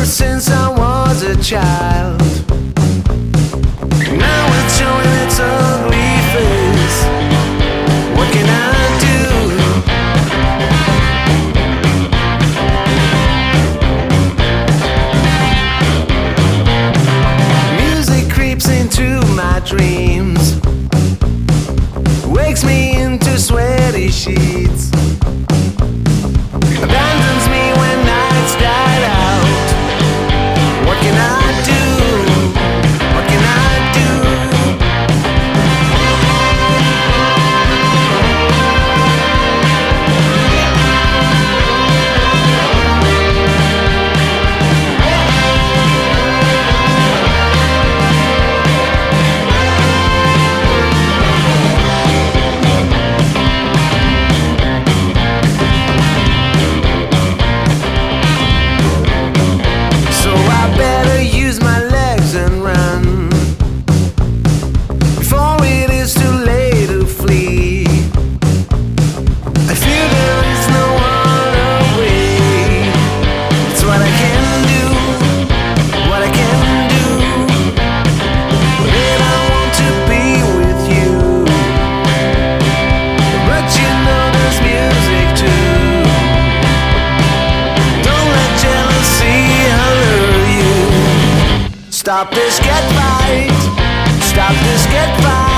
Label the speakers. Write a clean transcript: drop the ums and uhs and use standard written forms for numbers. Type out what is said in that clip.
Speaker 1: since I was a child. Now it's showing its ugly face. What can I do? Music creeps into my dreams, wakes me into sweaty sheets, abandons me when nights died out. What can I do? What can I do? So I better use my legs and run before it is too late to flee. I feel there is no other way. It's what I can do, what I can do. Then I want to be with you, but you know there's music too. Don't let jealousy allure you. Stop this, get right. Stop this, get right.